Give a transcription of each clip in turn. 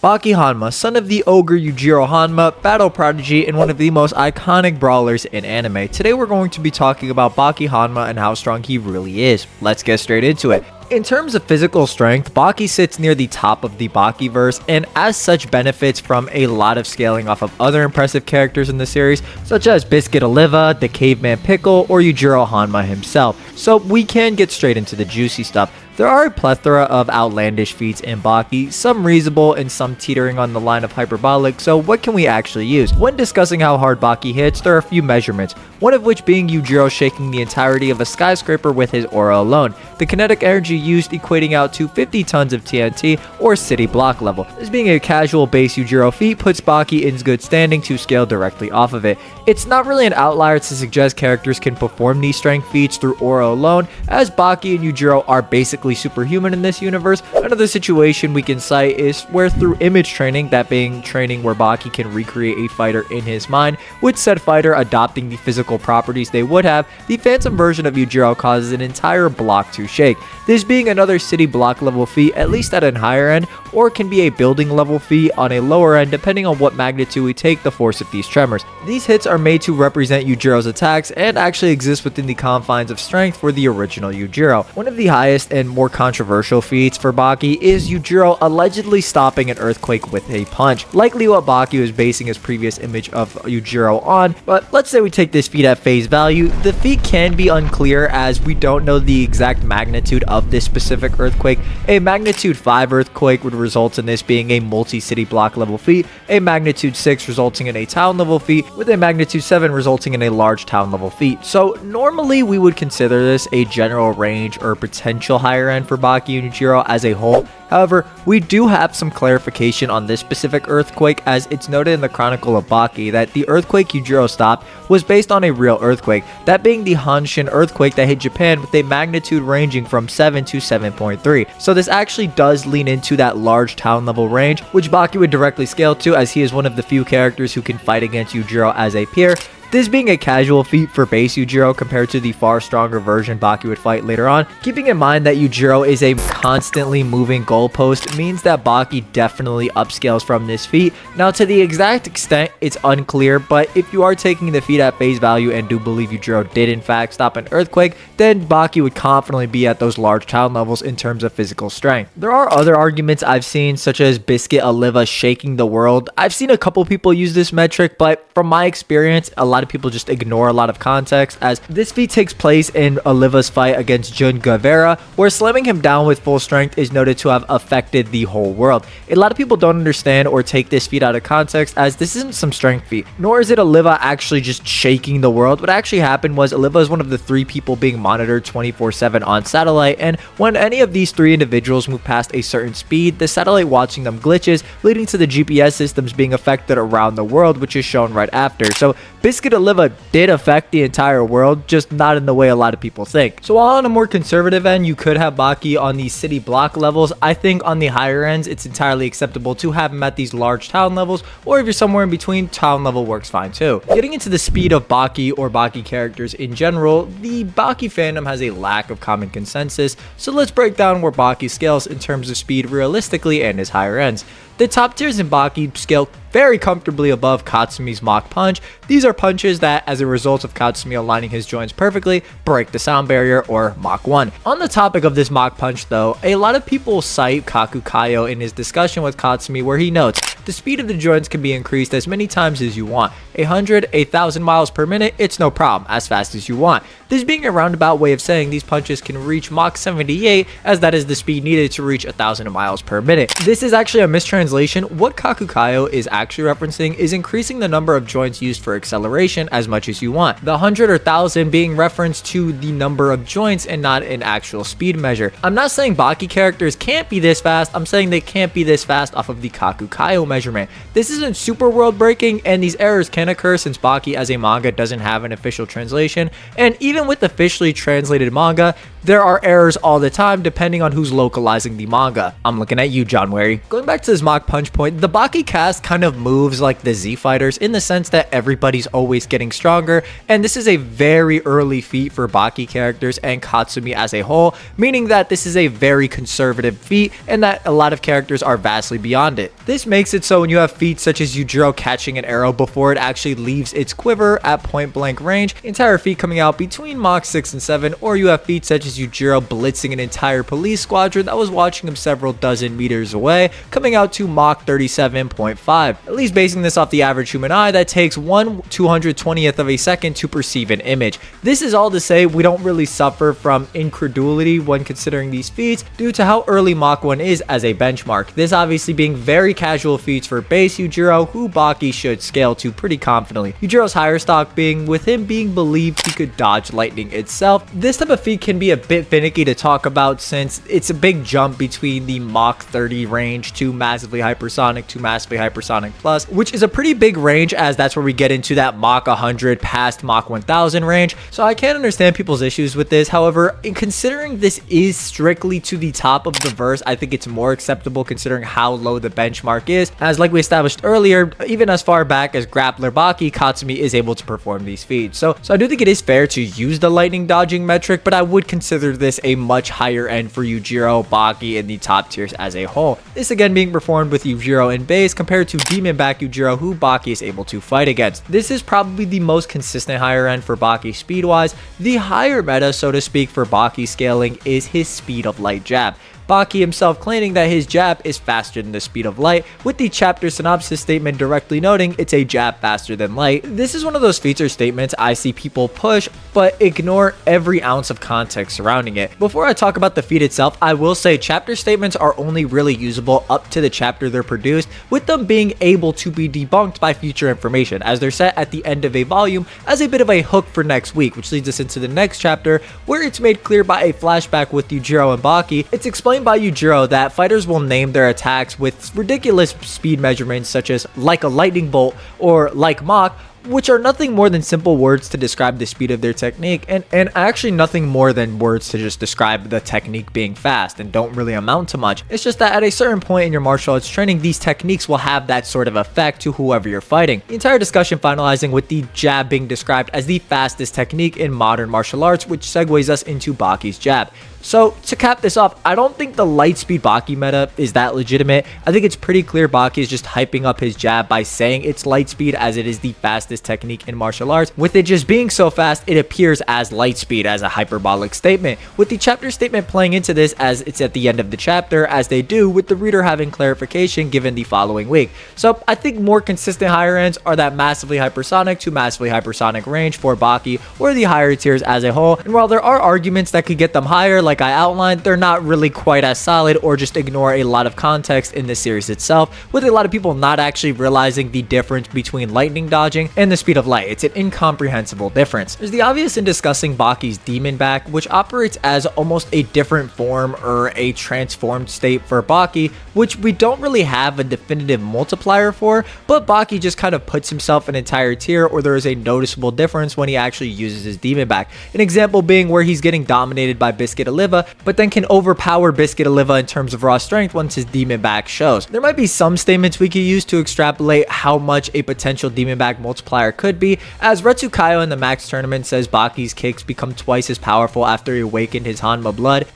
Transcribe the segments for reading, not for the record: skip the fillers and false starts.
Baki Hanma, son of the ogre Yujiro Hanma, battle prodigy, and one of the most iconic brawlers in anime. Today we're going to be talking about Baki Hanma and how strong he really is. Let's get straight into it. In terms of physical strength, Baki sits near the top of the Bakiverse and as such benefits from a lot of scaling off of other impressive characters in the series, such as Biscuit Oliva, the Caveman Pickle, or Yujiro Hanma himself. So we can get straight into the juicy stuff. There are a plethora of outlandish feats in Baki, some reasonable and some teetering on the line of hyperbolic, so what can we actually use? When discussing how hard Baki hits, there are a few measurements, one of which being Yujiro shaking the entirety of a skyscraper with his aura alone, the kinetic energy used equating out to 50 tons of TNT or city block level. This being a casual base Yujiro feat puts Baki in good standing to scale directly off of it. It's not really an outlier to suggest characters can perform these strength feats through aura alone, as Baki and Yujiro are basically superhuman in this universe. Another situation we can cite is where through image training, that being training where Baki can recreate a fighter in his mind, with said fighter adopting the physical properties they would have, the phantom version of Yujiro causes an entire block to shake. This being another city block level feat, at least at a higher end, or can be a building level feat on a lower end depending on what magnitude we take the force of these tremors. These hits are made to represent Yujiro's attacks and actually exist within the confines of strength for the original Yujiro. One of the highest and more controversial feats for Baki is Yujiro allegedly stopping an earthquake with a punch, likely what Baki was basing his previous image of Yujiro on, but let's say we take this feat at face value. The feat can be unclear as we don't know the exact magnitude of this specific earthquake. A magnitude 5 earthquake would result in this being a multi-city block level feat, a magnitude 6 resulting in a town level feat, with a magnitude 7 resulting in a large town level feat. So normally we would consider this a general range or potential higher end for Baki and Yujiro as a whole. However, we do have some clarification on this specific earthquake, as it's noted in the Chronicle of Baki that the earthquake Yujiro stopped was based on a real earthquake, that being the Hanshin earthquake that hit Japan with a magnitude ranging from 7 to 7.3. So this actually does lean into that large town level range, which Baki would directly scale to, as he is one of the few characters who can fight against Yujiro as a peer. This being a casual feat for base Yujiro compared to the far stronger version Baki would fight later on. Keeping in mind that Yujiro is a constantly moving goalpost means that Baki definitely upscales from this feat. Now to the exact extent it's unclear, but if you are taking the feat at face value and do believe Yujiro did in fact stop an earthquake, then Baki would confidently be at those large town levels in terms of physical strength. There are other arguments I've seen, such as Biscuit Oliva shaking the world. I've seen a couple people use this metric, but from my experience, a lot of people just ignore a lot of context, as this feat takes place in Oliva's fight against Jun Guevara, where slamming him down with full strength is noted to have affected the whole world. A lot of people don't understand or take this feat out of context, as this isn't some strength feat, nor is it Oliva actually just shaking the world. What actually happened was Oliva is one of the 3 people being monitored 24/7 on satellite, and when any of these 3 individuals move past a certain speed, the satellite watching them glitches, leading to the GPS systems being affected around the world, which is shown right after. So Biscuit Oliva did affect the entire world, just not in the way a lot of people think. So while on a more conservative end, you could have Baki on these city block levels, I think on the higher ends, it's entirely acceptable to have him at these large town levels, or if you're somewhere in between, town level works fine too. Getting into the speed of Baki or Baki characters in general, the Baki fandom has a lack of common consensus, so let's break down where Baki scales in terms of speed realistically and his higher ends. The top tiers in Baki scale very comfortably above Katsumi's Mach Punch. These are punches that, as a result of Katsumi aligning his joints perfectly, break the sound barrier, or Mach 1. On the topic of this Mach Punch though, a lot of people cite Kakukayo in his discussion with Katsumi, where he notes, the speed of the joints can be increased as many times as you want. 100, 1,000 miles per minute, it's no problem, as fast as you want. This being a roundabout way of saying these punches can reach Mach 78, as that is the speed needed to reach 1,000 miles per minute. This is actually a mistranslation. What Kakukayo is actually referencing is increasing the number of joints used for acceleration as much as you want. The 100 or 1,000 being referenced to the number of joints and not an actual speed measure. I'm not saying Baki characters can't be this fast, I'm saying they can't be this fast off of the Kakukayo measurement. This isn't super world breaking, and these errors can occur since Baki as a manga doesn't have an official translation, and even with officially translated manga, there are errors all the time depending on who's localizing the manga. I'm looking at you, John Wary. Going back to this mock punch point, the Baki cast kind of moves like the Z fighters in the sense that everybody's always getting stronger, and this is a very early feat for Baki characters and Katsumi as a whole, meaning that this is a very conservative feat and that a lot of characters are vastly beyond it. This makes it so when you have feats such as Yujiro catching an arrow before it actually leaves its quiver at point blank range, entire feat coming out between Mach 6 and 7, or you have feats such as Yujiro blitzing an entire police squadron that was watching him several dozen meters away, coming out to Mach 37.5, at least basing this off the average human eye that takes 1/220th of a second to perceive an image. This is all to say we don't really suffer from incredulity when considering these feats due to how early Mach 1 is as a benchmark, this obviously being very casual feats for base Yujiro, who Baki should scale to pretty confidently. Yujiro's higher stock being with him being believed he could dodge lightning itself. This type of feat can be a bit finicky to talk about since it's a big jump between the Mach 30 range to massively hypersonic to massively hypersonic plus, which is a pretty big range as that's where we get into that Mach 100 past Mach 1000 range. So I can understand people's issues with this. However, in considering this is strictly to the top of the verse, I think it's more acceptable considering how low the benchmark is, as like we established earlier, even as far back as grappler Baki, Katsumi is able to perform these feats. So I do think it is fair to use the lightning dodging metric, but I would consider this a much higher end for Yujiro, Baki, in the top tiers as a whole. This again being performed with Yujiro in base compared to demon back Yujiro, who Baki is able to fight against. This is probably the most consistent higher end for Baki speed wise. The higher meta, so to speak, for Baki scaling is his speed of light jab. Baki himself claiming that his jab is faster than the speed of light, with the chapter synopsis statement directly noting it's a jab faster than light. This is one of those feature statements I see people push, but ignore every ounce of context surrounding it. Before I talk about the feat itself, I will say chapter statements are only really usable up to the chapter they're produced, with them being able to be debunked by future information, as they're set at the end of a volume as a bit of a hook for next week, which leads us into the next chapter, where it's made clear by a flashback with Yujiro and Baki. It's explained by Yujiro that fighters will name their attacks with ridiculous speed measurements such as like a lightning bolt or like Mach, which are nothing more than simple words to describe the speed of their technique, and actually nothing more than words to just describe the technique being fast and don't really amount to much. It's just that at a certain point in your martial arts training, these techniques will have that sort of effect to whoever you're fighting. The entire discussion finalizing with the jab being described as the fastest technique in modern martial arts, which segues us into Baki's jab. So to cap this off, I don't think the light speed Baki meta is that legitimate. I think it's pretty clear Baki is just hyping up his jab by saying it's light speed as it is the fastest technique in martial arts. With it just being so fast, it appears as light speed as a hyperbolic statement, with the chapter statement playing into this as it's at the end of the chapter, as they do, with the reader having clarification given the following week. So I think more consistent higher ends are that massively hypersonic to massively hypersonic range for Baki, or the higher tiers as a whole. And while there are arguments that could get them higher, like I outlined, they're not really quite as solid, or just ignore a lot of context in the series itself, with a lot of people not actually realizing the difference between lightning dodging and the speed of light. It's an incomprehensible difference. There's the obvious in discussing Baki's demon back, which operates as almost a different form or a transformed state for Baki, which we don't really have a definitive multiplier for, but Baki just kind of puts himself an entire tier, or there is a noticeable difference when he actually uses his demon back. An example being where he's getting dominated by Biscuit Oliva, but then can overpower Biscuit Oliva in terms of raw strength once his demon back shows. There might be some statements we could use to extrapolate how much a potential demon back multiplier could be, as Retsukayo in the Max tournament says Baki's kicks become twice as powerful after he awakened his Hanma blood.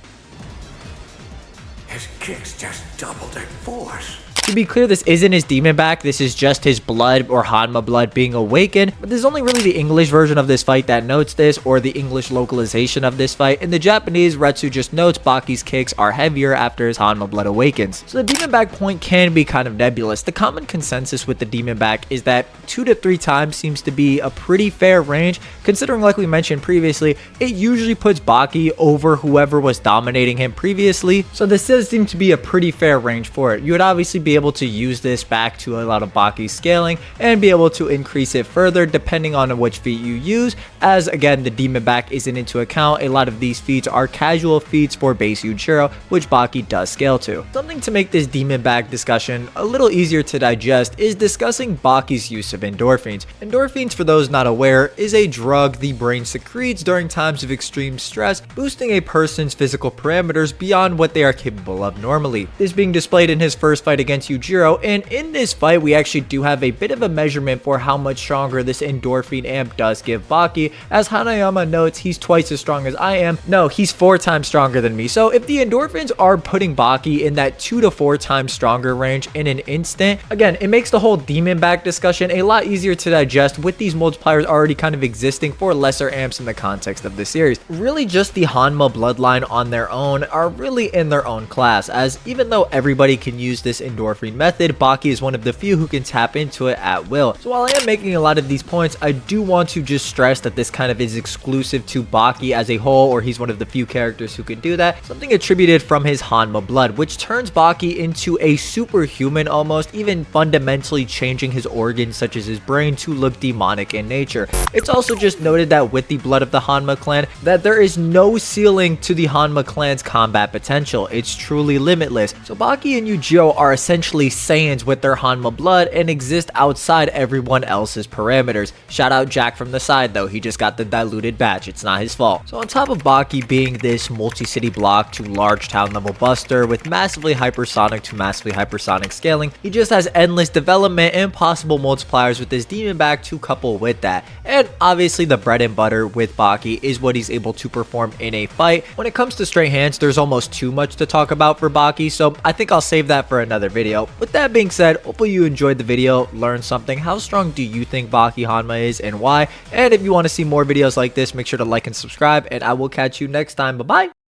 His kicks just doubled in force. To be clear, this isn't his demon back, this is just his blood or Hanma blood being awakened, but there's only really the English version of this fight that notes this, or the English localization of this fight. In the Japanese, Retsu just notes Baki's kicks are heavier after his Hanma blood awakens. So the demon back point can be kind of nebulous. The common consensus with the demon back is that 2 to 3 times seems to be a pretty fair range, considering, like we mentioned previously, it usually puts Baki over whoever was dominating him previously, so this does seem to be a pretty fair range for it. You would obviously be able to use this back to a lot of Baki's scaling and be able to increase it further depending on which feat you use, as again the demon back isn't into account. A lot of these feats are casual feats for base Yujiro, which Baki does scale to. Something to make this demon back discussion a little easier to digest is discussing Baki's use of endorphins. Endorphins, for those not aware, is a drug the brain secretes during times of extreme stress, boosting a person's physical parameters beyond what they are capable of normally. This being displayed in his first fight against Yujiro, and in this fight we actually do have a bit of a measurement for how much stronger this endorphin amp does give Baki. As Hanayama notes, he's twice as strong as I am. No, he's 4 times stronger than me. So if the endorphins are putting Baki in that 2 to 4 times stronger range in an instant, again, it makes the whole demon back discussion a lot easier to digest with these multipliers already kind of existing for lesser amps in the context of the series. Really just the Hanma bloodline on their own are really in their own class, as even though everybody can use this endorphin method, Baki is one of the few who can tap into it at will. So while I am making a lot of these points, I do want to just stress that this kind of is exclusive to Baki as a whole, or he's one of the few characters who can do that. Something attributed from his Hanma blood, which turns Baki into a superhuman almost, even fundamentally changing his organs such as his brain to look demonic in nature. It's also just noted that with the blood of the Hanma clan, that there is no ceiling to the Hanma clan's combat potential. It's truly limitless. So Baki and Yujiro are essentially Saiyans with their Hanma blood and exist outside everyone else's parameters. Shout out Jack from the side though, he just got the diluted batch, it's not his fault. So on top of Baki being this multi-city block to large town level buster with massively hypersonic to massively hypersonic scaling, he just has endless development and possible multipliers with his demon back to couple with that. And obviously the bread and butter with Baki is what he's able to perform in a fight. When it comes to straight hands, there's almost too much to talk about for Baki, so I think I'll save that for another video. With that being said, hopefully you enjoyed the video, learned something. How strong do you think Baki Hanma is and why? And if you want to see more videos like this, make sure to like and subscribe, and I will catch you next time. Bye bye.